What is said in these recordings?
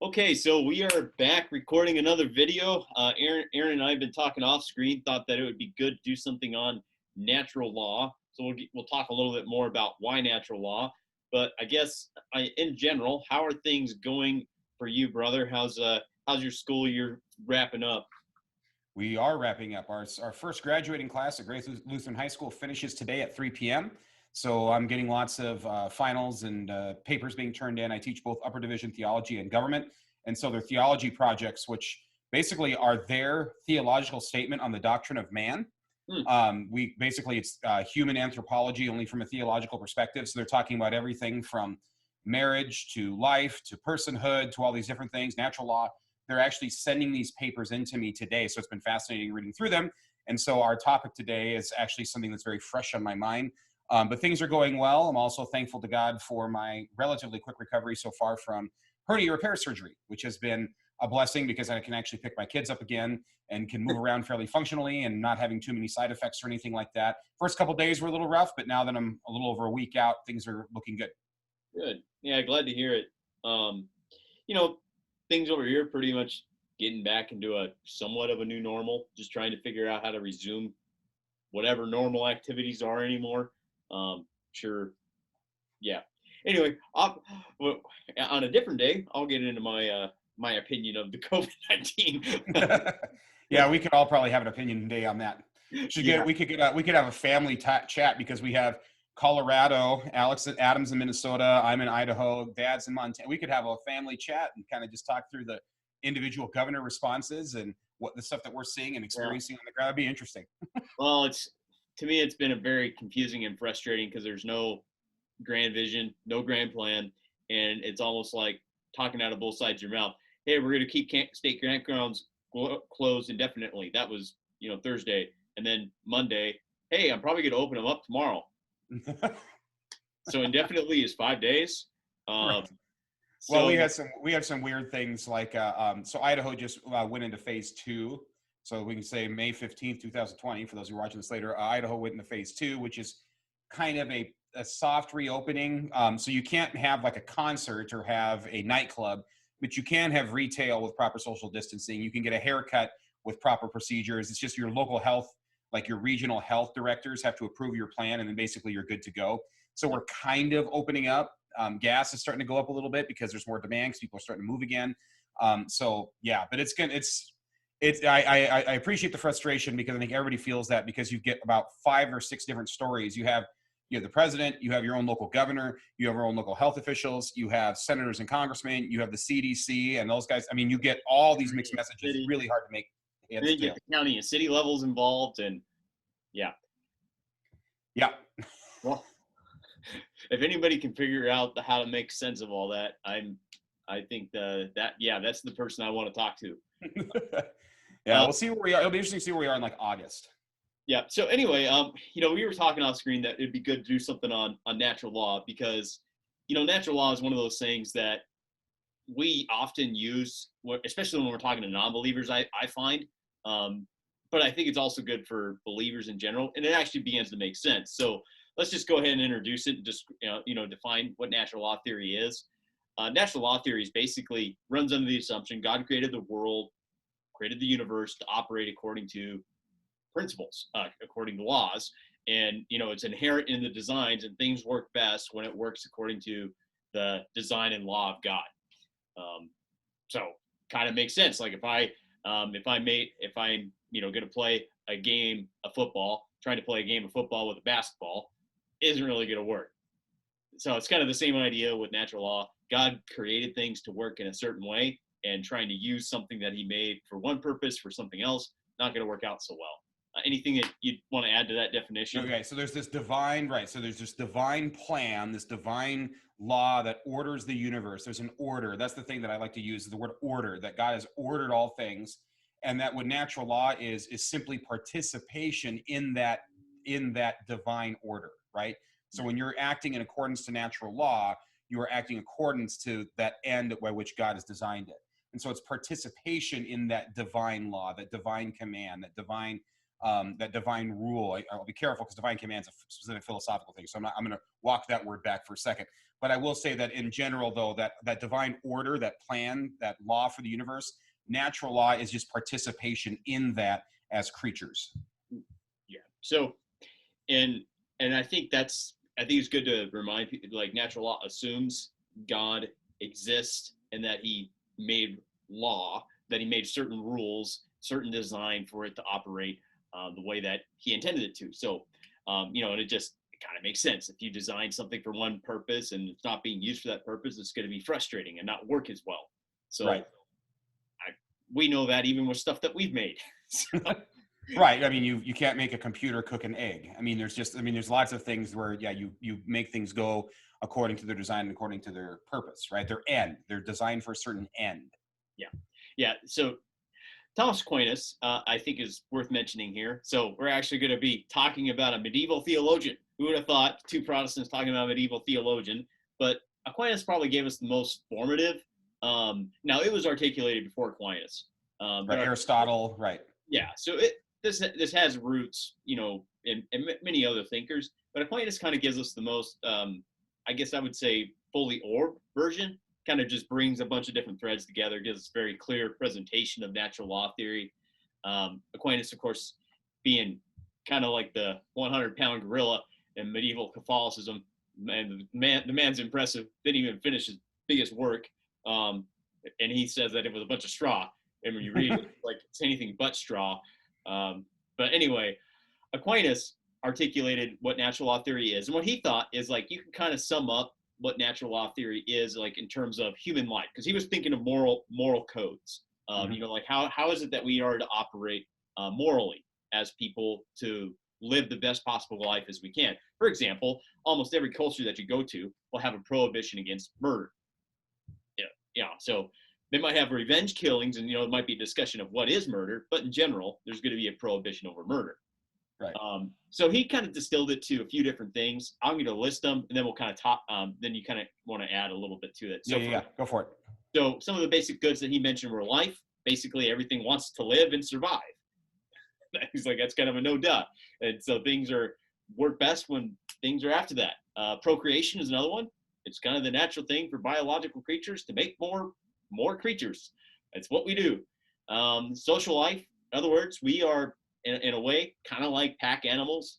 Okay, so we are back recording another video. Aaron and I have been talking off screen. Thought that it would be good to do something on natural law. So we'll talk a little bit more about why natural law. But I guess in general, how are things going for you, brother? How's your school year wrapping up? We are wrapping up. Our first graduating class at Grace Lutheran High School finishes today at 3 p.m. So I'm getting lots of finals and papers being turned in. I teach both upper division theology and government. And so they're theology projects, which basically are their theological statement on the doctrine of man. Hmm. It's human anthropology only from a theological perspective. So they're talking about everything from marriage to life to personhood to all these different things, natural law. They're actually sending these papers into me today. So it's been fascinating reading through them. And so our topic today is actually something that's very fresh on my mind. But things are going well. I'm also thankful to God for my relatively quick recovery so far from hernia repair surgery, which has been a blessing because I can actually pick my kids up again and can move around fairly functionally and not having too many side effects or anything like that. First couple days were a little rough, but now that I'm a little over a week out, things are looking good. Good. Yeah, glad to hear it. Um, you know, things over here pretty much getting back into a somewhat of a new normal. Just trying to figure out how to resume whatever normal activities are anymore. Sure, yeah. Anyway, well, on a different day, I'll get into my opinion of the COVID-19. Yeah, we could all probably have an opinion today on that. Yeah, We could have a family chat because we have Colorado, Alex Adams in Minnesota, I'm in Idaho, Dad's in Montana. We could have a family chat and kind of just talk through the individual governor responses and what the stuff that we're seeing and yeah. experiencing on the ground. That'd be interesting. Well, it's to me, it's been a very confusing and frustrating because there's no grand vision, no grand plan, and it's almost like talking out of both sides of your mouth. Hey, we're going to keep state campgrounds closed indefinitely. That was Thursday, and then Monday. Hey, I'm probably going to open them up tomorrow. So indefinitely is 5 days. Um, Right. Well, so we had some weird things like so Idaho just went into phase two. So we can say May 15th, 2020, for those who are watching this later, Idaho went into phase two, which is kind of a soft reopening. So you can't have like a concert or have a nightclub, but you can have retail with proper social distancing. You can get a haircut with proper procedures. It's just your local health, like your regional health directors have to approve your plan, and then basically you're good to go. So we're kind of opening up. Gas is starting to go up a little bit because there's more demand because people are starting to move again. So yeah, but I appreciate the frustration because I think everybody feels that because you get about 5 or 6 different stories. You have the president, you have your own local governor, you have your own local health officials, you have senators and congressmen, you have the CDC and those guys. I mean, you get all these mixed messages. It's city, really hard to make and heads then you tail. get the county and city levels involved, and yeah. Yeah. Well, if anybody can figure out how to make sense of all that, I think that's the person I want to talk to. Yeah, Uh, we'll see where we are. It'll be interesting to see where we are in like August. yeah. So anyway, we were talking off screen that it'd be good to do something on natural law because, natural law is one of those things that we often use, especially when we're talking to non-believers. I find, but I think it's also good for believers in general, and it actually begins to make sense. So let's just go ahead and introduce it and just define what natural law theory is. Natural law theory is basically runs under the assumption God created the world, created the universe to operate according to principles, according to laws, and it's inherent in the designs, and things work best when it works according to the design and law of God. So kind of makes sense. Like if I'm going to play a game of football, trying to play a game of football with a basketball isn't really going to work. So it's kind of the same idea with natural law. God created things to work in a certain way, and trying to use something that he made for one purpose for something else, not going to work out so well. Anything that you'd want to add to that definition? Okay, so there's this divine, right? So there's this divine plan, this divine law that orders the universe. There's an order. That's the thing that I like to use, the word order, that God has ordered all things. And that what natural law is simply participation in that divine order, right? So when you're acting in accordance to natural law, you are acting in accordance to that end by which God has designed it. And so it's participation in that divine law, that divine command, that divine that divine rule. I'll be careful because divine command is a specific philosophical thing. So I'm going to walk that word back for a second. But I will say that in general, though, that divine order, that plan, that law for the universe, natural law is just participation in that as creatures. Yeah. So, and I think it's good to remind people, like, natural law assumes God exists and that he made law, that he made certain rules, certain design for it to operate the way that he intended it to. So, and it just kind of makes sense. If you design something for one purpose and it's not being used for that purpose, it's going to be frustrating and not work as well. So right. We know that even with stuff that we've made. So. Right. I mean, you can't make a computer cook an egg. I mean, there's lots of things where, you make things go according to their design and according to their purpose, right? They're designed for a certain end. Yeah. Yeah. So Thomas Aquinas, I think, is worth mentioning here. So we're actually going to be talking about a medieval theologian. Who would have thought two Protestants talking about a medieval theologian? But Aquinas probably gave us the most formative. Now, it was articulated before Aquinas. Right, Aristotle, right. Yeah, so this has roots, in many other thinkers, but Aquinas kind of gives us the most, I guess I would say, fully orbed version. Kind of just brings a bunch of different threads together, gives us a very clear presentation of natural law theory. Aquinas, of course, being kind of like the 100-pound gorilla in medieval Catholicism, and the man's impressive. Didn't even finish his biggest work, and he says that it was a bunch of straw. And when you read it, like, it's anything but straw. But anyway, Aquinas articulated what natural law theory is, and what he thought is, like, you can kind of sum up what natural law theory is, like, in terms of human life, because he was thinking of moral codes. Like, how is it that we are to operate morally as people to live the best possible life as we can? For example, almost every culture that you go to will have a prohibition against murder. So they might have revenge killings, and it might be a discussion of what is murder, but in general, there's going to be a prohibition over murder. Right. So he kind of distilled it to a few different things. I'm going to list them, and then we'll kind of talk. Then you kind of want to add a little bit to it. So Go for it. So some of the basic goods that he mentioned were life. Basically, everything wants to live and survive. He's like, that's kind of a no duh. And so things work best when things are after that. Procreation is another one. It's kind of the natural thing for biological creatures to make more creatures. That's what we do. Social life, in other words, we are in a way kind of like pack animals.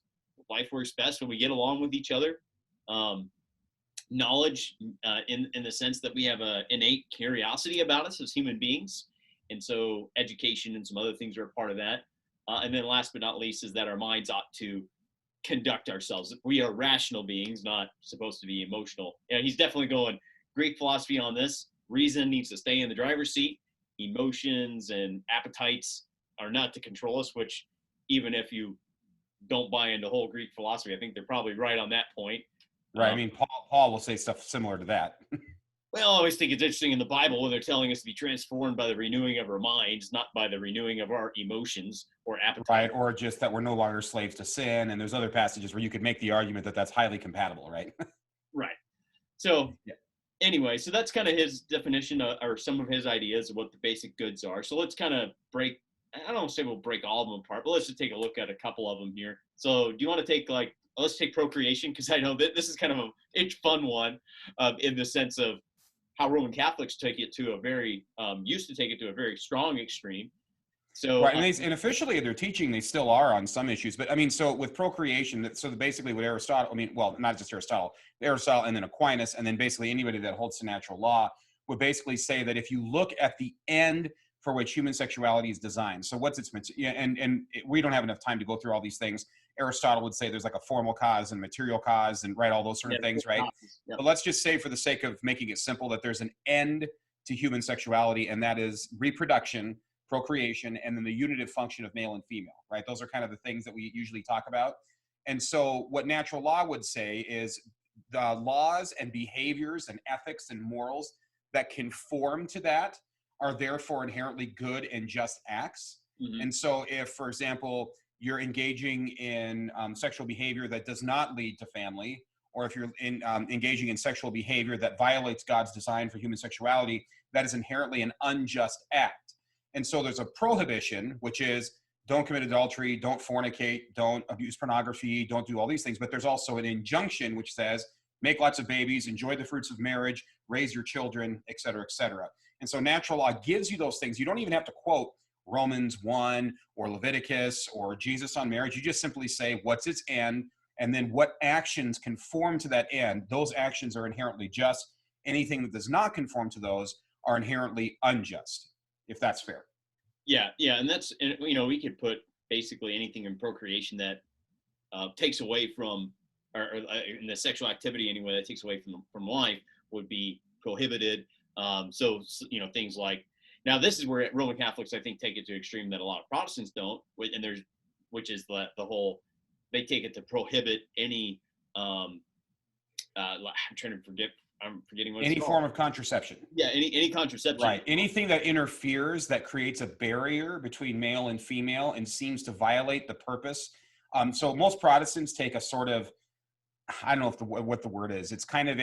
Life works best when we get along with each other. Knowledge, in the sense that we have an innate curiosity about us as human beings, and so education and some other things are a part of that. And then last but not least is that our minds ought to conduct ourselves. We are rational beings, not supposed to be emotional. He's definitely going Greek philosophy on this. Reason needs to stay in the driver's seat. Emotions and appetites are not to control us, which, even if you don't buy into whole Greek philosophy, I think they're probably right on that point. Right. I mean, Paul will say stuff similar to that. Well, I always think it's interesting in the Bible when they're telling us to be transformed by the renewing of our minds, not by the renewing of our emotions or appetite. Right, or just that we're no longer slaves to sin. And there's other passages where you could make the argument that that's highly compatible, right? Right. So anyway, so that's kind of his definition or some of his ideas of what the basic goods are. So let's kind of break, I don't say we'll break all of them apart, but let's just take a look at a couple of them here. So do you want to take, let's take procreation, because I know that this is kind of a fun one in the sense of how Roman Catholics take it to used to take it to a very strong extreme. So right, and officially their teaching, they still are on some issues. But I mean, so with procreation, so basically what Aristotle, not just Aristotle and then Aquinas, and then basically anybody that holds to natural law would basically say that if you look at the end for which human sexuality is designed, so what's its, and we don't have enough time to go through all these things. Aristotle would say there's like a formal cause and material cause and all those sort of things, right? Yep. But let's just say, for the sake of making it simple, that there's an end to human sexuality, and that is reproduction, procreation, and then the unitive function of male and female, right? Those are kind of the things that we usually talk about. And so what natural law would say is the laws and behaviors and ethics and morals that conform to that are therefore inherently good and just acts. Mm-hmm. And so if, for example, you're engaging in sexual behavior that does not lead to family, or if you're engaging in sexual behavior that violates God's design for human sexuality, that is inherently an unjust act. And so there's a prohibition, which is don't commit adultery, don't fornicate, don't abuse pornography, don't do all these things. But there's also an injunction which says, make lots of babies, enjoy the fruits of marriage, raise your children, et cetera, et cetera. And so natural law gives you those things. You don't even have to quote Romans 1 or Leviticus or Jesus on marriage. You just simply say, what's its end? And then what actions conform to that end? Those actions are inherently just. Anything that does not conform to those are inherently unjust, if that's fair. Yeah, yeah, and that's, and we could put basically anything in procreation that takes away from, or in the sexual activity anyway, that takes away from life would be prohibited. So things like, now this is where Roman Catholics I think take it to extreme that a lot of Protestants don't, and which is the whole, they take it to prohibit any I'm forgetting what it's Any called. form of contraception. Yeah, any contraception. Right. Anything that interferes, that creates a barrier between male and female and seems to violate the purpose. So most Protestants take a sort of, I don't know what the word is. It's kind of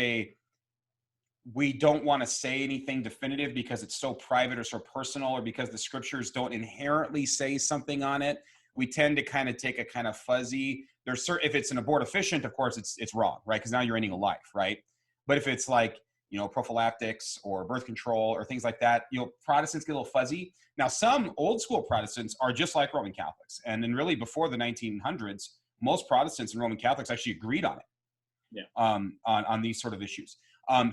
we don't want to say anything definitive because it's so private or so personal, or because the scriptures don't inherently say something on it. We tend to kind of take a kind of fuzzy, if it's an abortifacient, of course it's wrong, right? Because now you're ending a life, right? But if it's like, prophylactics or birth control or things like that, Protestants get a little fuzzy. Now, some old school Protestants are just like Roman Catholics. And then really before the 1900s, most Protestants and Roman Catholics actually agreed on it. Yeah. On these sort of issues.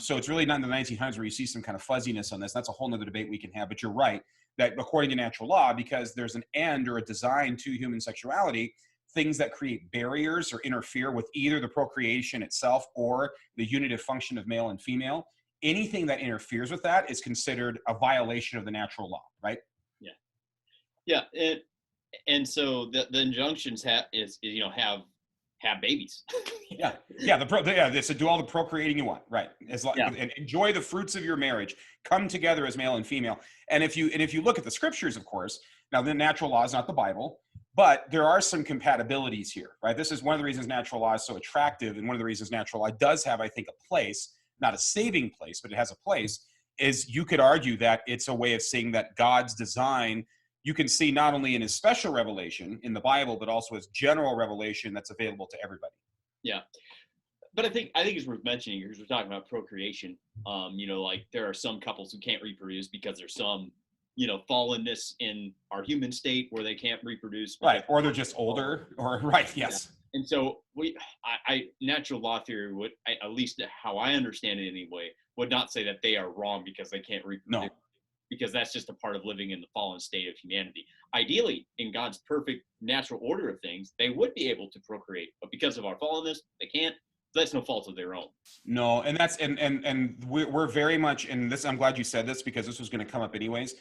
So it's really not in the 1900s where you see some kind of fuzziness on this. That's a whole nother debate we can have. But you're right that according to natural law, because there's an end or a design to human sexuality, things that create barriers or interfere with either the procreation itself or the unitive function of male and female, anything that interferes with that is considered a violation of the natural law, right? Yeah. And so the injunctions have babies. Yeah. They said do all the procreating you want, right? And enjoy the fruits of your marriage. Come together as male and female. And if you look at the scriptures, of course, now the natural law is not the Bible, but there are some compatibilities here, right? This is one of the reasons natural law is so attractive, and one of the reasons natural law does have, I think, a place, not a saving place, but it has a place, is you could argue that it's a way of seeing that God's design, you can see not only in his special revelation in the Bible, but also his general revelation that's available to everybody. Yeah. But I think it's worth mentioning, because we're talking about procreation. Like there are some couples who can't reproduce because there's some, fallenness in our human state where they can't reproduce. Right. Or they're just older, or right. Yes. Yeah. And so natural law theory would, at least how I understand it anyway, would not say that they are wrong because they can't reproduce. No. Because that's just a part of living in the fallen state of humanity. Ideally, in God's perfect natural order of things, they would be able to procreate, but because of our fallenness, they can't. That's no fault of their own. No, and that's and we're very much in this. I'm glad you said this, because this was going to come up anyways.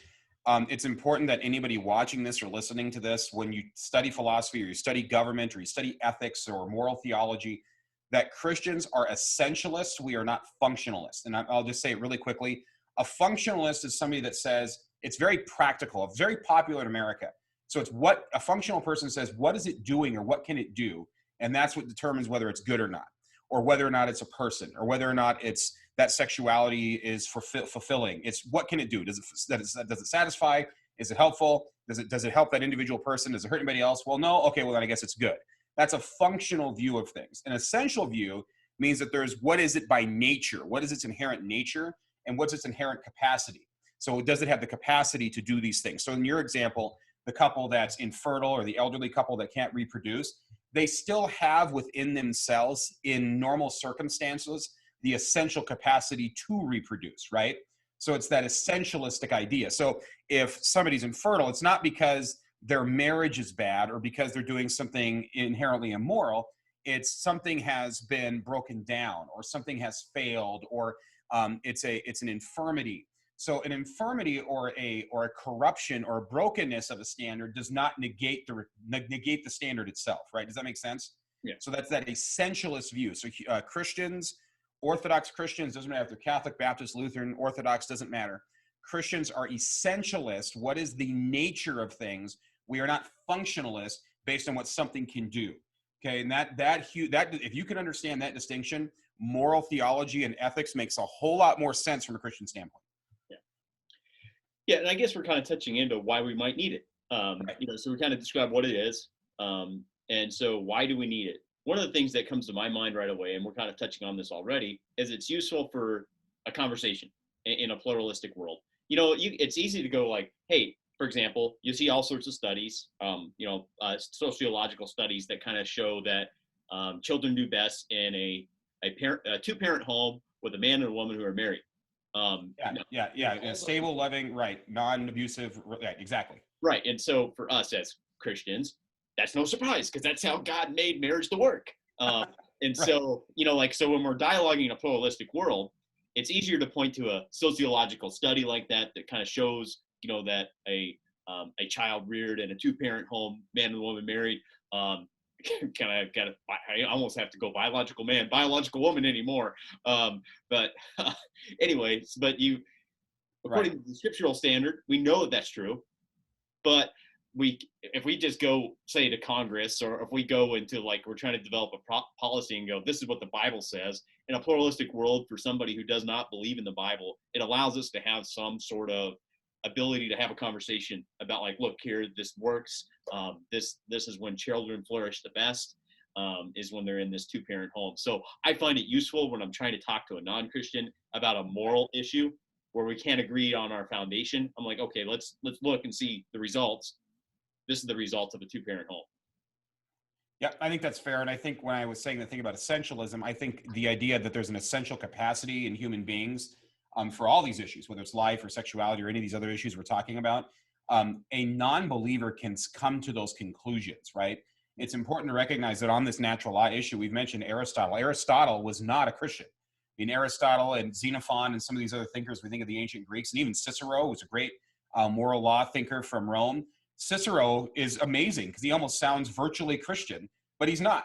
It's important that anybody watching this or listening to this, when you study philosophy or you study government or you study ethics or moral theology, that Christians are essentialists. We are not functionalists. And I'll just say it really quickly. A functionalist is somebody that says, it's very practical, it's very popular in America. So it's what a functional person says, what is it doing or what can it do? And that's what determines whether it's good or not, or whether or not it's a person, or whether or not it's that sexuality is fulfilling. It's what can it do? Does it satisfy? Is it helpful? Does it help that individual person? Does it hurt anybody else? Well, no. Okay, well then I guess it's good. That's a functional view of things. An essential view means that there's what is it by nature? What is its inherent nature? And what's its inherent capacity? So does it have the capacity to do these things? So in your example, the couple that's infertile or the elderly couple that can't reproduce, they still have within themselves, in normal circumstances, the essential capacity to reproduce, right? So it's that essentialistic idea. So if somebody's infertile, it's not because their marriage is bad or because they're doing something inherently immoral. It's something has been broken down, or something has failed, or it's an infirmity. So an infirmity or a corruption or a brokenness of a standard does not negate the standard itself, right? Does that make sense? Yeah. So that's that essentialist view. So Christians, Orthodox Christians, doesn't matter if they're Catholic, Baptist, Lutheran, Orthodox, doesn't matter. Christians are essentialist. What is the nature of things? We are not functionalist based on what something can do. Okay, and that if you can understand that distinction, moral theology and ethics makes a whole lot more sense from a Christian standpoint. Yeah, and I guess we're kind of touching into why we might need it. Right. So we kind of describe what it is. And so why do we need it? One of the things that comes to my mind right away, and we're kind of touching on this already, is it's useful for a conversation in a pluralistic world. It's easy to go like, hey, for example, you see all sorts of studies, sociological studies that kind of show that children do best in a two-parent home with a man and a woman who are married. Yeah. In a stable, loving, right, non-abusive, right, exactly. Right. And so for us as Christians, that's no surprise because that's how God made marriage to work. And Right. so, so when we're dialoguing in a pluralistic world, it's easier to point to a sociological study like that kind of shows, that a child reared in a two-parent home, man and woman married, I almost have to go biological man, biological woman anymore. But anyways, Right. according to the scriptural standard, we know that that's true. But if we just go say to Congress, or if we go into like we're trying to develop a policy and go, this is what the Bible says, in a pluralistic world, for somebody who does not believe in the Bible, it allows us to have some sort of ability to have a conversation about like, look here, this works. This is when children flourish the best. Is when they're in this two-parent home. So I find it useful when I'm trying to talk to a non-Christian about a moral issue where we can't agree on our foundation. I'm like, okay, let's look and see the results. This is the result of a two-parent home. Yeah, I think that's fair. And I think when I was saying the thing about essentialism, I think the idea that there's an essential capacity in human beings for all these issues, whether it's life or sexuality or any of these other issues we're talking about, a non-believer can come to those conclusions, right? It's important to recognize that on this natural law issue, we've mentioned Aristotle. Aristotle was not a Christian. I mean, Aristotle and Xenophon and some of these other thinkers, we think of the ancient Greeks, and even Cicero was a great moral law thinker from Rome. Cicero is amazing because he almost sounds virtually Christian, but he's not.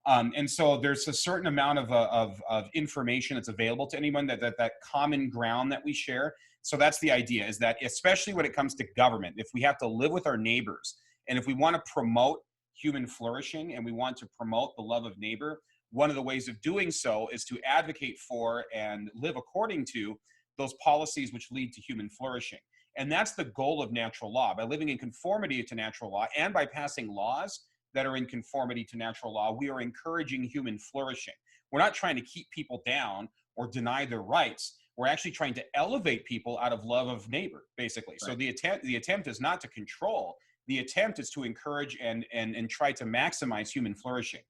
And so there's a certain amount of information that's available to anyone, that common ground that we share. So that's the idea, is that especially when it comes to government, if we have to live with our neighbors, and if we want to promote human flourishing and we want to promote the love of neighbor, one of the ways of doing so is to advocate for and live according to those policies which lead to human flourishing. And that's the goal of natural law. By living in conformity to natural law and by passing laws that are in conformity to natural law, we are encouraging human flourishing. We're not trying to keep people down or deny their rights. We're actually trying to elevate people out of love of neighbor, basically. Right. So the attempt is not to control. The attempt is to encourage and try to maximize human flourishing.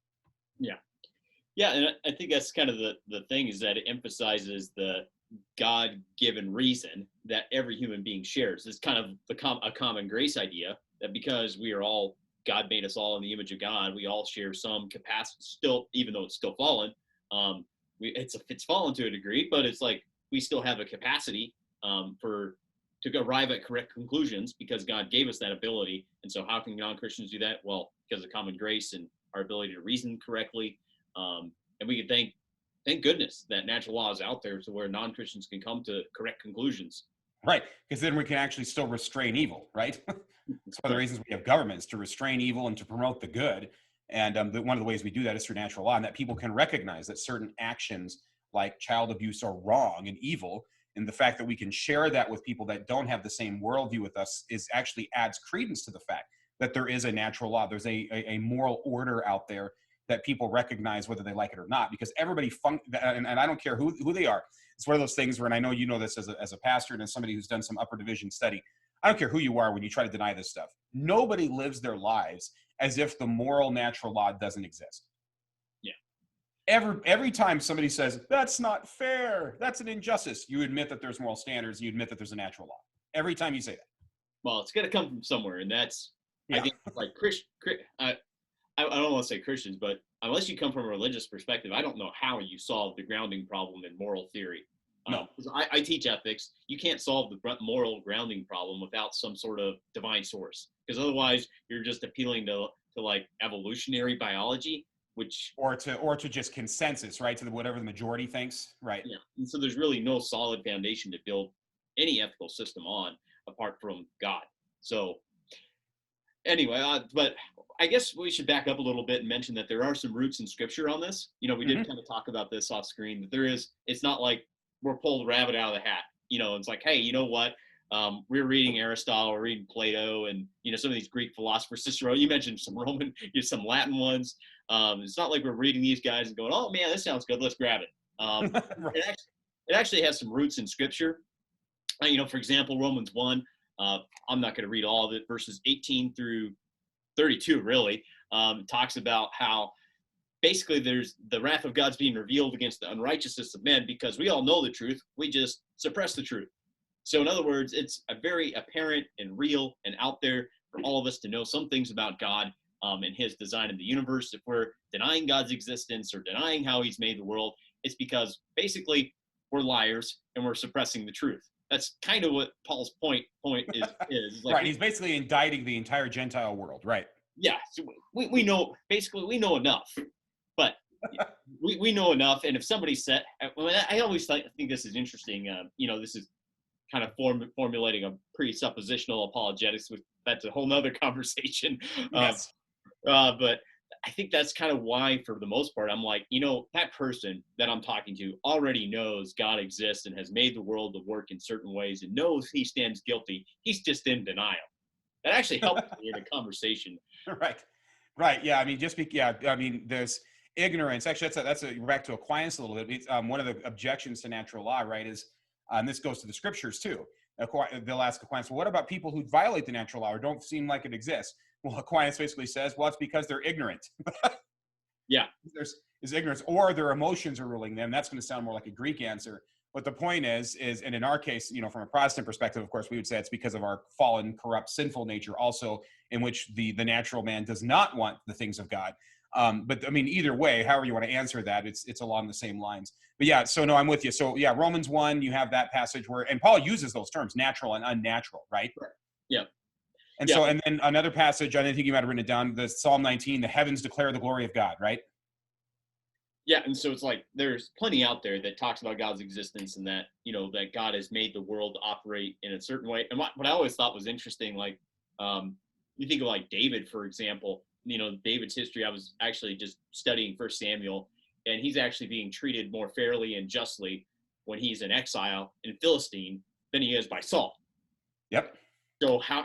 Yeah. Yeah, and I think that's kind of the thing, is that it emphasizes the God-given reason that every human being shares. It's kind of a common grace idea that because we are all, God made us all in the image of God, we all share some capacity still, even though it's still fallen. It's fallen to a degree, but it's like we still have a capacity to arrive at correct conclusions because God gave us that ability. And so how can non-Christians do that? Well, because of common grace and our ability to reason correctly. And we can thank goodness that natural law is out there to where non-Christians can come to correct conclusions. Right, because then we can actually still restrain evil, right? It's one of the reasons we have governments, to restrain evil and to promote the good. And one of the ways we do that is through natural law, and that people can recognize that certain actions like child abuse are wrong and evil. And the fact that we can share that with people that don't have the same worldview with us is actually adds credence to the fact that there is a natural law. There's a moral order out there that people recognize whether they like it or not, because everybody and I don't care who they are. It's one of those things where, and I know you know this as a pastor and as somebody who's done some upper division study, I don't care who you are when you try to deny this stuff. Nobody lives their lives as if the moral natural law doesn't exist. Yeah. Every time somebody says, that's not fair, that's an injustice, you admit that there's moral standards, you admit that there's a natural law. Every time you say that. Well, it's got to come from somewhere, and that's, yeah. I think, like I don't want to say Christians, but unless you come from a religious perspective, I don't know how you solve the grounding problem in moral theory. No. I teach ethics. You can't solve the moral grounding problem without some sort of divine source, because otherwise you're just appealing to like evolutionary biology, which or to just consensus, right? To whatever the majority thinks, right? Yeah. And so there's really no solid foundation to build any ethical system on apart from God. So anyway, but I guess we should back up a little bit and mention that there are some roots in scripture on this. We did kind of talk about this off screen, that it's not like we're pulled a rabbit out of the hat. It's like, hey, you know what? We were reading Aristotle, we're reading Plato, and some of these Greek philosophers, Cicero. You mentioned some Roman, some Latin ones. It's not like we're reading these guys and going, "Oh man, this sounds good. Let's grab it." Right. It actually has some roots in Scripture. For example, Romans 1. I'm not going to read all of it. Verses 18 through 32 really talks about how basically there's the wrath of God's being revealed against the unrighteousness of men because we all know the truth. We just suppress the truth. So in other words, it's a very apparent and real and out there for all of us to know some things about God and his design in the universe. If we're denying God's existence or denying how he's made the world, it's because basically we're liars and we're suppressing the truth. That's kind of what Paul's point is. Like, right. He's basically indicting the entire Gentile world. Right. Yeah. So we know, basically we know enough, but we know enough. And if somebody said, I always think this is interesting. This is kind of formulating a presuppositional apologetics. That's a whole nother conversation. Yes. But I think that's kind of why, for the most part, I'm like, that person that I'm talking to already knows God exists and has made the world to work in certain ways and knows he stands guilty. He's just in denial. That actually helps me in a conversation. Right. Yeah. I mean, there's ignorance. Actually, we're back to Aquinas a little bit. One of the objections to natural law, right, is, and this goes to the scriptures too. They'll ask Aquinas, well, what about people who violate the natural law or don't seem like it exists? Well, Aquinas basically says, well, it's because they're ignorant. Yeah. There's ignorance, or their emotions are ruling them. That's going to sound more like a Greek answer. But the point is, and in our case, from a Protestant perspective, of course, we would say it's because of our fallen, corrupt, sinful nature also, in which the natural man does not want the things of God. But I mean, either way, however you want to answer that, it's along the same lines. But yeah, so no, I'm with you. So yeah, Romans 1, you have that passage where, and Paul uses those terms, natural and unnatural, right? Yeah. And so, and then another passage, I didn't think you might have written it down, the Psalm 19, the heavens declare the glory of God, right? Yeah, and so it's like there's plenty out there that talks about God's existence and that, that God has made the world operate in a certain way. And what I always thought was interesting, like you think of like David, for example, David's history. I was actually just studying 1 Samuel, and he's actually being treated more fairly and justly when he's in exile in Philistine than he is by Saul. Yep. So how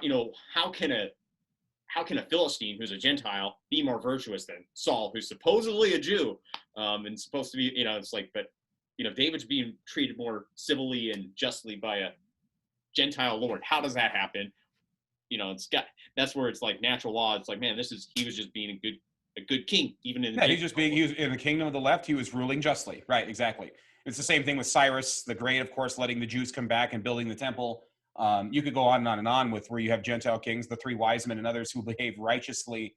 can a Philistine who's a Gentile be more virtuous than Saul, who's supposedly a Jew, and supposed to be, it's like, but David's being treated more civilly and justly by a Gentile lord. How does that happen? That's where it's like natural law. It's like, man, he was just being a good king, even in he was in the kingdom of the left. He was ruling justly, right? Exactly. It's the same thing with Cyrus the Great, of course, letting the Jews come back and building the temple. You could go on and on and on with where you have Gentile kings, the three wise men and others who behave righteously,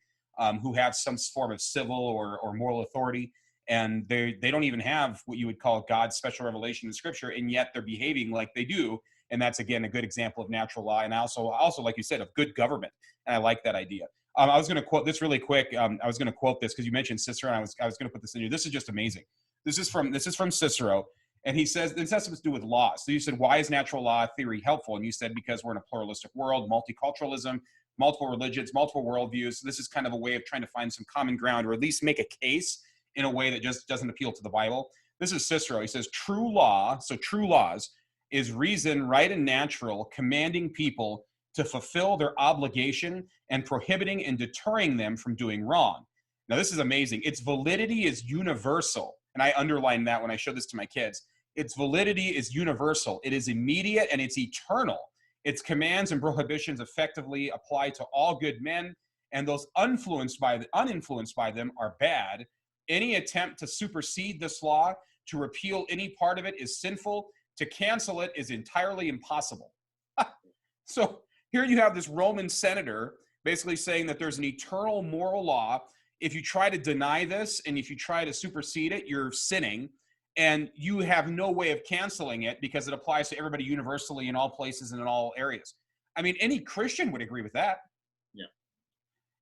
who have some form of civil or moral authority. And they don't even have what you would call God's special revelation in Scripture, and yet they're behaving like they do. And that's, again, a good example of natural law. And also, like you said, of good government. And I like that idea. I was going to quote this really quick. I was going to quote this because you mentioned Cicero, and I was going to put this in here. This is just amazing. This is from Cicero. And he says, this has to do with law. So you said, why is natural law theory helpful? And you said, because we're in a pluralistic world, multiculturalism, multiple religions, multiple worldviews. So this is kind of a way of trying to find some common ground, or at least make a case in a way that just doesn't appeal to the Bible. This is Cicero. He says, true law, so true laws, is reason, right and natural, commanding people to fulfill their obligation and prohibiting and deterring them from doing wrong. Now, this is amazing. Its validity is universal. And I underline that when I show this to my kids. Its validity is universal. It is immediate and it's eternal. Its commands and prohibitions effectively apply to all good men, and those uninfluenced by them are bad. Any attempt to supersede this law, to repeal any part of it, is sinful. To cancel it is entirely impossible. So here you have this Roman senator basically saying that there's an eternal moral law. If you try to deny this and if you try to supersede it, you're sinning. And you have no way of canceling it because it applies to everybody universally in all places and in all areas. I mean, any Christian would agree with that. Yeah.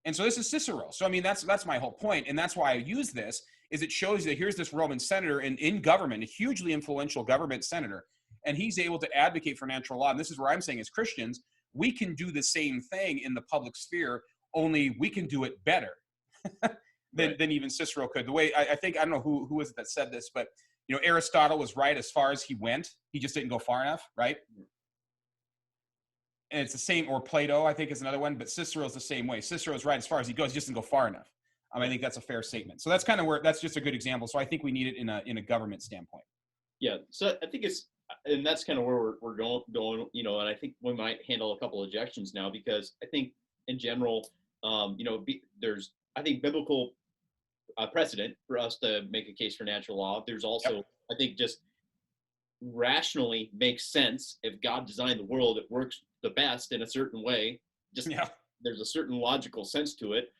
And so this is Cicero. So, I mean, that's my whole point. And that's why I use this, is it shows that here's this Roman senator in government, a hugely influential government senator, and he's able to advocate for natural law. And this is where I'm saying, as Christians, we can do the same thing in the public sphere, only we can do it better than even Cicero could. The way I think, I don't know who was it that said this, but Aristotle was right as far as he went. He just didn't go far enough, right? and it's the same, or Plato, I think, is another one, but Cicero's the same way. Cicero's right as far as he goes, he just doesn't go far enough. I think that's a fair statement. So that's kind of where, that's just a good example. So I think we need it in a government standpoint. Yeah. So I think and that's kind of where we're going, and I think we might handle a couple of objections now, because I think in general, there's, I think, biblical precedent for us to make a case for natural law. There's also, Yep. I think, just rationally makes sense. If God designed the world, it works the best in a certain way. Just there's a certain logical sense to it.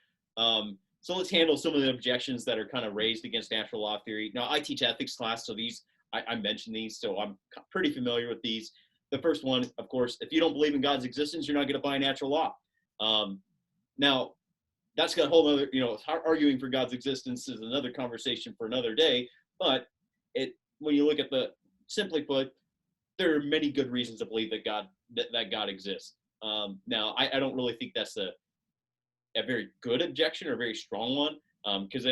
So let's handle some of the objections that are kind of raised against natural law theory. Now, I teach ethics class, so these, I mentioned these, so I'm pretty familiar with these. The first one, of course, if you don't believe in God's existence, you're not going to buy natural law. Now, that's got a whole other, arguing for God's existence is another conversation for another day. But when you look at simply put, there are many good reasons to believe that God exists. Now, I don't really think that's a very good objection or a very strong one, because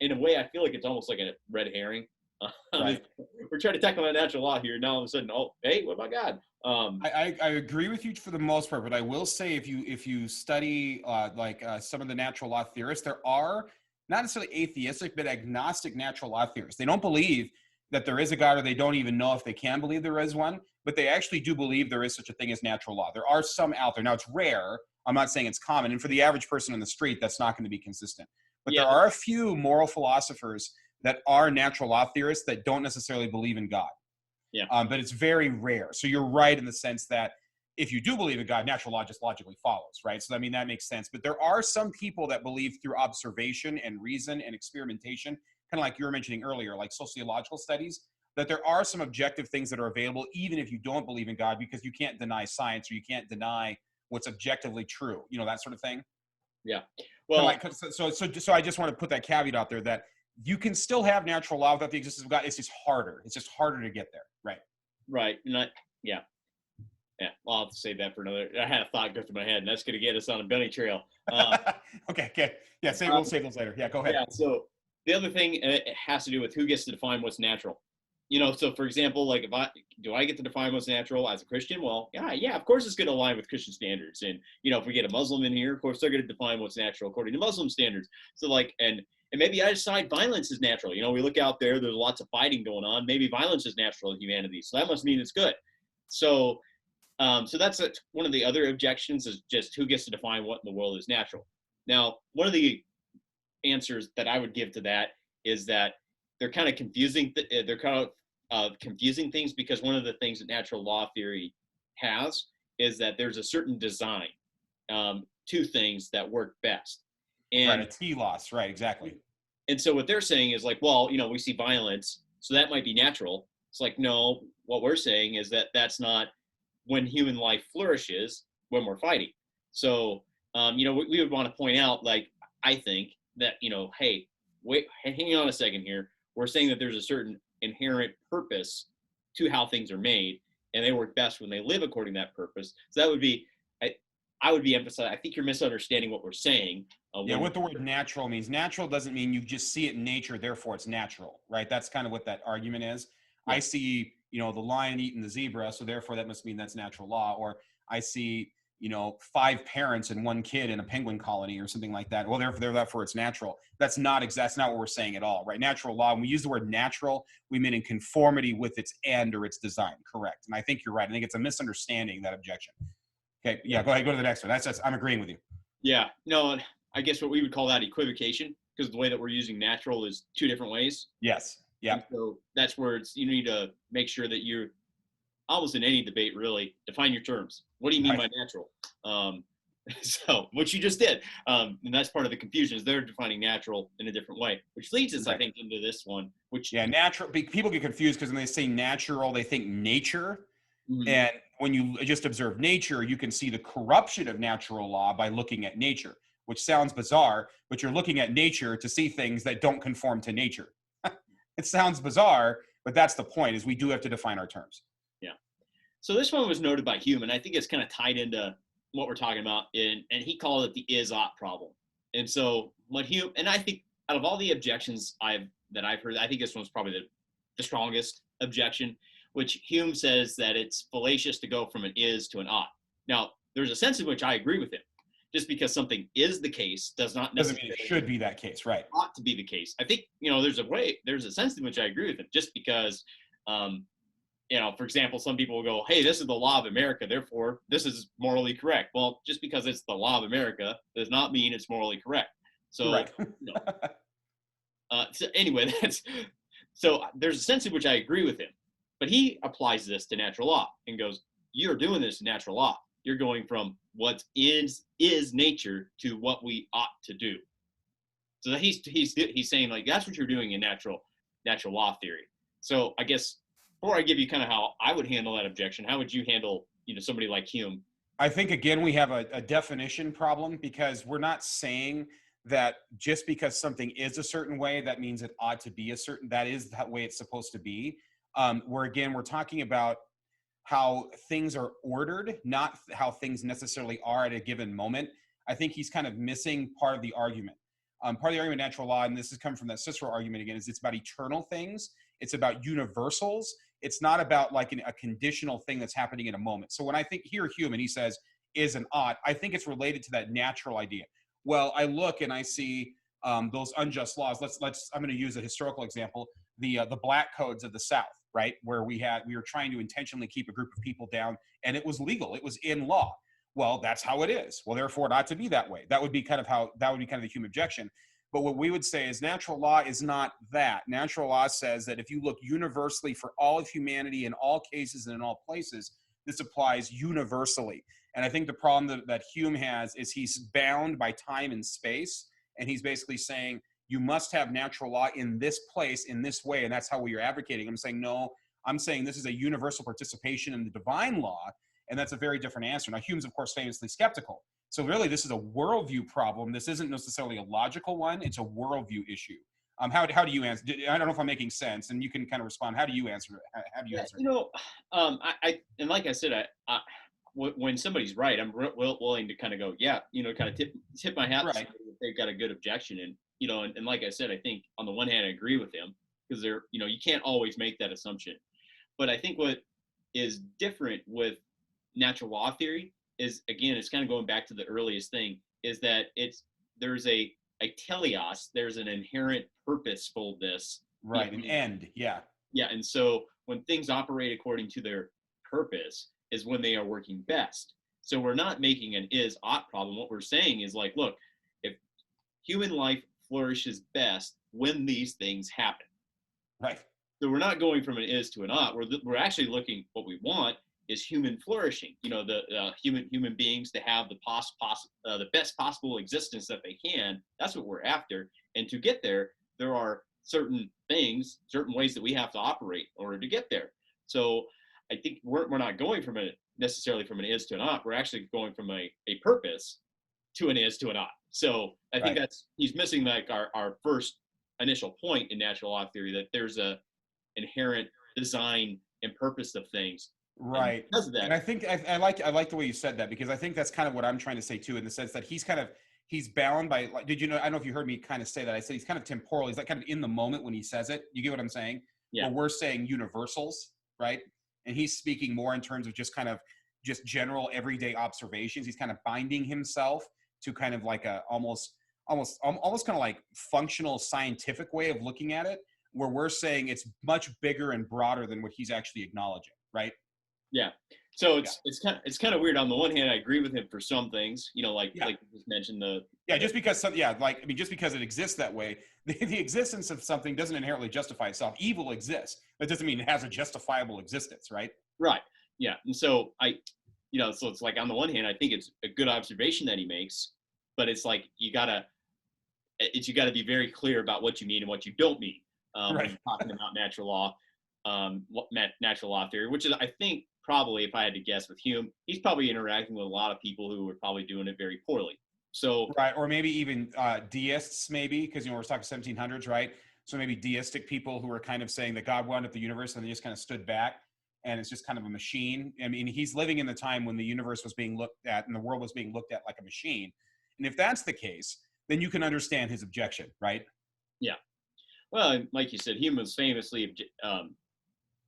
in a way, I feel like it's almost like a red herring. Right. We're trying to tackle that natural law here. Now all of a sudden, oh, hey, what about God? I agree with you for the most part, but I will say if you study some of the natural law theorists, there are not necessarily atheistic, but agnostic natural law theorists. They don't believe that there is a God, or they don't even know if they can believe there is one, but they actually do believe there is such a thing as natural law. There are some out there. Now, it's rare. I'm not saying it's common. And for the average person on the street, that's not going to be consistent. But there are a few moral philosophers that are natural law theorists that don't necessarily believe in God. Yeah. But it's very rare. So you're right in the sense that if you do believe in God, natural law just logically follows, right? So, I mean, that makes sense. But there are some people that believe through observation and reason and experimentation, kind of like you were mentioning earlier, like sociological studies, that there are some objective things that are available, even if you don't believe in God, because you can't deny science, or you can't deny what's objectively true, that sort of thing. Yeah. Well, so I just want to put that caveat out there that you can still have natural law without the existence of God. It's just harder. It's just harder to get there. Right. Right. Yeah. Well, I'll have to save that for another. I had a thought go through my head, and that's going to get us on a bunny trail. Okay. Yeah. We'll save those later. Yeah. Go ahead. Yeah. So the other thing, it has to do with who gets to define what's natural. So for example, like do I get to define what's natural as a Christian? Well, yeah, of course it's going to align with Christian standards. And, if we get a Muslim in here, of course, they're going to define what's natural according to Muslim standards. So and maybe I decide violence is natural. We look out there's lots of fighting going on. Maybe violence is natural in humanity. So that must mean it's good. So that's one of the other objections, is just who gets to define what in the world is natural. Now, one of the answers that I would give to that is that they're kind of confusing. They're kind of confusing things, because one of the things that natural law theory has is that there's a certain design to things that work best. And right, a telos, right, exactly. And so what they're saying is like, well, we see violence, so that might be natural. It's like, no, what we're saying is that that's not when human life flourishes, when we're fighting. So, we would want to point out, like, I think that, hey, wait, hang on a second here. We're saying that there's a certain inherent purpose to how things are made, and they work best when they live according to that purpose. So that would be, I would be emphasizing, I think you're misunderstanding what we're saying. What the word natural means. Natural doesn't mean you just see it in nature, therefore it's natural, right? That's kind of what that argument is. Yeah. I see, the lion eating the zebra, so therefore that must mean that's natural law. Or I see, 5 parents and 1 kid in a penguin colony or something like that. Well, therefore it's natural. That's not what we're saying at all, right? Natural law, when we use the word natural, we mean in conformity with its end or its design, correct? And I think you're right. I think it's a misunderstanding, that objection. Okay, yeah, go ahead, go to the next one. I'm agreeing with you. Yeah, no, I guess what we would call that equivocation, because the way that we're using natural is 2 different ways. Yes, yeah. So that's where you need to make sure that you're, almost in any debate really, define your terms. What do you mean by natural? So what you just did, and that's part of the confusion, is they're defining natural in a different way, which leads us, I think, into this one. Natural. People get confused because when they say natural, they think nature. Mm-hmm. And when you just observe nature, you can see the corruption of natural law by looking at nature, which sounds bizarre, but you're looking at nature to see things that don't conform to nature. It sounds bizarre, but that's the point, is we do have to define our terms. Yeah. So this one was noted by Hume, and I think it's kind of tied into what we're talking about, and he called it the is-ought problem. And so what Hume, and I think out of all the objections that I've heard, I think this one's probably the strongest objection, which Hume says that it's fallacious to go from an is to an ought. Now, there's a sense in which I agree with him. Just because something is the case does not Doesn't mean necessarily it should be that case, right? ought to be the case. I think, there's a sense in which I agree with him. Just because, um, for example, some people will go, "Hey, this is the law of America, therefore this is morally correct." Well, just because it's the law of America does not mean it's morally correct. So, Right. you know, so anyway, that's so there's a sense in which I agree with him, but he applies this to natural law and goes, "You're doing this in natural law. You're going from what is nature to what we ought to do." So that he's saying like that's what you're doing in natural law theory. So I guess before I give you kind of how I would handle that objection, how would you handle somebody like Hume? I think again we have a definition problem because we're not saying that just because something is a certain way that means it ought to be a certain that is the way it's supposed to be. We're talking about how things are ordered, not how things necessarily are at a given moment. I think he's kind of missing part of the argument. Part of the argument of natural law, and this is coming from that Cicero argument again, is it's about eternal things. It's about universals. It's not about like a conditional thing that's happening in a moment. So when I think here Hume and he says is an ought, I think it's related to that natural idea. Well, I look and I see those unjust laws. I'm going to use a historical example, the black codes of the South, right, where we were trying to intentionally keep a group of people down, and it was legal, it was in law. Well, that's how it is. Well, therefore, it ought to be that way. That would be kind of the Hume objection. But what we would say is natural law is not that. Natural law says that if you look universally for all of humanity in all cases and in all places, this applies universally. And I think the problem that Hume has is he's bound by time and space. And he's basically saying, you must have natural law in this place, in this way. And that's how we are advocating. I'm saying, no, I'm saying this is a universal participation in the divine law. And that's a very different answer. Now, Hume's, of course, famously skeptical. So really, this is a worldview problem. This isn't necessarily a logical one. It's a worldview issue. How do you answer? I don't know if I'm making sense, and you can kind of respond. How do you answer it? How do you answer it? And like I said, when somebody's right, I'm willing to kind of go, yeah, kind of tip my hat Right. if they've got a good objection. And, and like I said, I think on the one hand, I agree with him because you can't always make that assumption. But I think what is different with natural law theory is, again, it's kind of going back to the earliest thing, is that there's a teleos, there's an inherent purposefulness. Right, an end, yeah. Yeah, and so when things operate according to their purpose is when they are working best. So we're not making an is-ought problem. What we're saying is like, look, if human life flourishes best when these things happen. Right. So we're not going from an is to an ought. We're actually looking, what we want is human flourishing. The human beings to have the best possible existence that they can. That's what we're after. And to get there, there are certain things, certain ways that we have to operate in order to get there. So I think we're not going necessarily from an is to an ought. We're actually going from a purpose to an is to an ought. So I think he's missing like our first initial point in natural law theory, that there's a inherent design and purpose of things. Right. And because of that, and I think I like the way you said that, because I think that's kind of what I'm trying to say too, in the sense that he's bound by, like, did you know, I don't know if you heard me kind of say that. I said he's kind of temporal. He's like kind of in the moment when he says it. You get what I'm saying? Yeah. Well, we're saying universals, right? And he's speaking more in terms of just general everyday observations. He's kind of binding himself to kind of like a almost kind of like functional scientific way of looking at it, where we're saying it's much bigger and broader than what he's actually acknowledging, right? Yeah. So it's kind of weird. On the one hand, I agree with him for some things, like you just mentioned just because just because it exists that way, the existence of something doesn't inherently justify itself. Evil exists. That doesn't mean it has a justifiable existence, right? Right. Yeah. And so so it's like, on the one hand, I think it's a good observation that he makes, but it's like you gotta be very clear about what you mean and what you don't mean when you're talking about natural law theory, which is, I think, probably, if I had to guess with Hume, he's probably interacting with a lot of people who are probably doing it very poorly. So or maybe even deists, maybe, because we're talking 1700s, right? So maybe deistic people who are kind of saying that God wound up the universe and they just kind of stood back, and it's just kind of a machine. I mean, he's living in the time when the universe was being looked at and the world was being looked at like a machine. And if that's the case, then you can understand his objection, right? Yeah. Well, like you said, Hume was famously,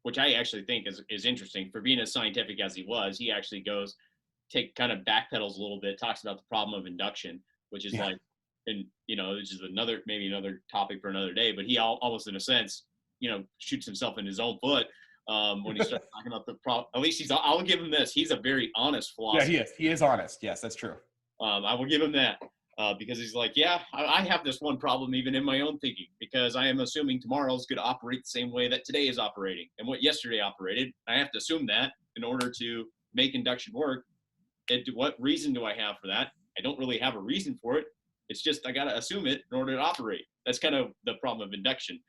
which I actually think is interesting, for being as scientific as he was. He actually goes kind of backpedals a little bit, talks about the problem of induction, which is Yeah. like, and which is maybe another topic for another day. But he almost in a sense, shoots himself in his own foot when he starts talking about the problem. At least I'll give him this. He's a very honest Yeah, philosopher. he is honest. Yes, that's true. I will give him that. Because he's like, yeah, I have this one problem even in my own thinking, because I am assuming tomorrow is going to operate the same way that today is operating and what yesterday operated. I have to assume that in order to make induction work. And what reason do I have for that? I don't really have a reason for it. It's just I got to assume it in order to operate. That's kind of the problem of induction.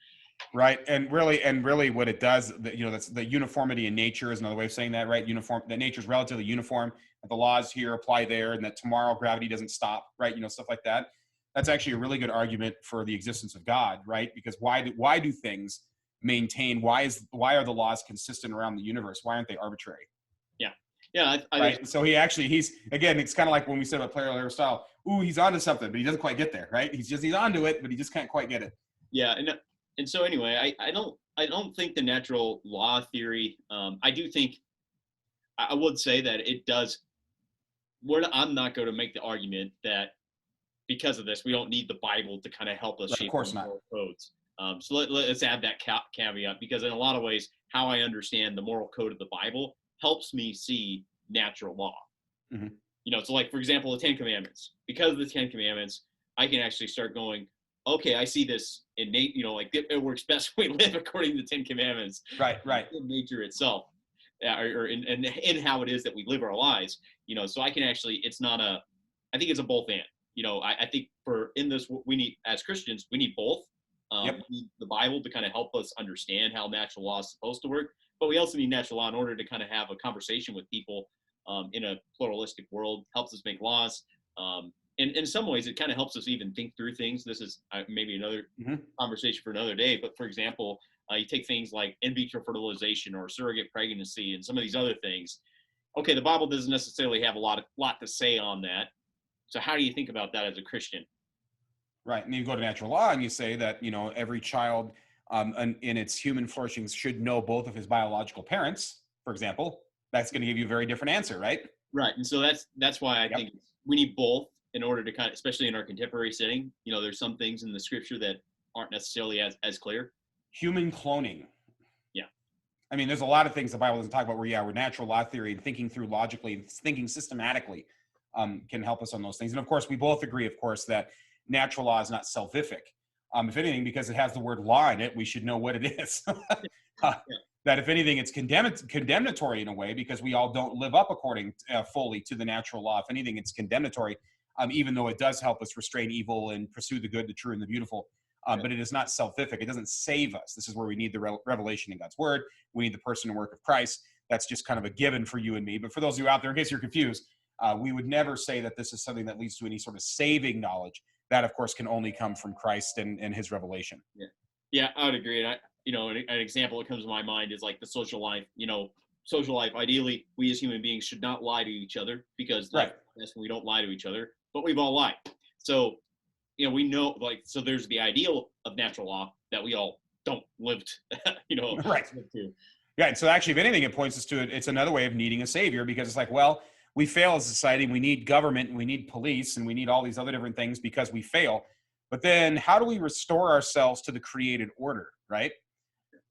Right. And really what it does, that's the uniformity in nature is another way of saying that, right? That nature is relatively uniform, that the laws here apply there, and that tomorrow gravity doesn't stop, right? Stuff like that. That's actually a really good argument for the existence of God, right? Because why do things maintain, why are the laws consistent around the universe? Why aren't they arbitrary? Yeah. Yeah. Right. So he's again, it's kind of like when we said about Plato Aristotle, ooh, he's onto something, but he doesn't quite get there, right? He's onto it, but he just can't quite get it. Yeah. And so anyway, I don't think the natural law theory, I do think, I would say that it does. I'm not going to make the argument that because of this, we don't need the Bible to kind of help us shape our moral codes. So let's add that caveat, because in a lot of ways, how I understand the moral code of the Bible helps me see natural law. Mm-hmm. So like, for example, the Ten Commandments. Because of the Ten Commandments, I can actually start going, okay, I see this innate, like it works best when we live according to the Ten Commandments. Right. In nature itself, or in how it is that we live our lives. So I can actually, I think it's a both and. I think in this, we need, as Christians, we need both. Yep. We need the Bible to kind of help us understand how natural law is supposed to work, but we also need natural law in order to kind of have a conversation with people in a pluralistic world. Helps us make laws. In some ways, it kind of helps us even think through things. This is maybe another conversation for another day. But for example, you take things like in vitro fertilization or surrogate pregnancy and some of these other things. Okay, the Bible doesn't necessarily have a lot to say on that. So how do you think about that as a Christian? Right. And you go to natural law and you say that, every child in its human flourishing should know both of his biological parents, for example. That's going to give you a very different answer, right? Right. And so that's why I think we need both in order to kind of, especially in our contemporary setting, there's some things in the scripture that aren't necessarily as clear. Human cloning. Yeah. I mean, there's a lot of things the Bible doesn't talk about where natural law theory and thinking through logically and thinking systematically can help us on those things. And of course, we both agree, of course, that natural law is not salvific. If anything, because it has the word law in it, we should know what it is. That if anything, it's condemnatory in a way, because we all don't live up according fully to the natural law. If anything, it's condemnatory, even though it does help us restrain evil and pursue the good, the true, and the beautiful. But it is not salvific. It doesn't save us. This is where we need the revelation in God's word. We need the person and work of Christ. That's just kind of a given for you and me. But for those of you out there, in case you're confused, we would never say that this is something that leads to any sort of saving knowledge. That, of course, can only come from Christ and his revelation. Yeah, I would agree. And an example that comes to my mind is like the social life. Social life, ideally, we as human beings should not lie to each other, because that's when we don't lie to each other. But we've all lied. So, we know, so there's the ideal of natural law that we all don't live to, right. To. Yeah. And so actually, if anything, it points us to it's another way of needing a savior, because it's like, well, we fail as a society. We need government, and we need police, and we need all these other different things because we fail. But then how do we restore ourselves to the created order, right?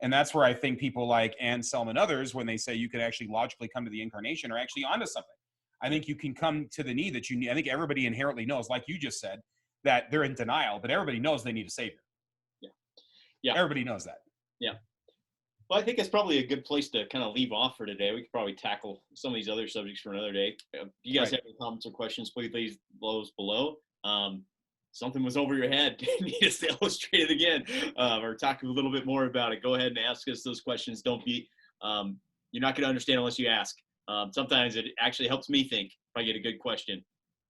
And that's where I think people like Anselm and others, when they say you can actually logically come to the incarnation, are actually onto something. I think you can come to the need that you need. I think everybody inherently knows, like you just said, that they're in denial, but everybody knows they need a savior. Yeah. Everybody knows that. Yeah. Well, I think it's probably a good place to kind of leave off for today. We could probably tackle some of these other subjects for another day. If you guys have any comments or questions, please leave those below. Something was over your head, need us to illustrate it again, or talk a little bit more about it, go ahead and ask us those questions. Don't be, you're not going to understand unless you ask. Sometimes it actually helps me think if I get a good question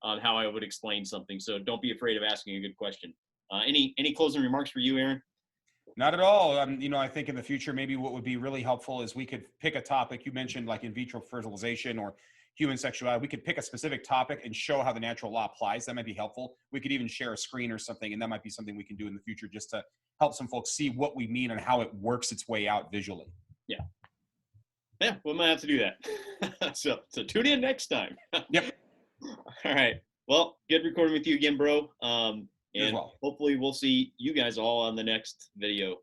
on how I would explain something. So don't be afraid of asking a good question. Any closing remarks for you, Aaron? Not at all. I think in the future, maybe what would be really helpful is we could pick a topic. You mentioned like in vitro fertilization or human sexuality. We could pick a specific topic and show how the natural law applies. That might be helpful. We could even share a screen or something, and that might be something we can do in the future just to help some folks see what we mean and how it works its way out visually. Yeah. Yeah, we might have to do that. So tune in next time. Yep. All right. Well, good recording with you again, bro. You as And well. hopefully we'll see you guys all on the next video.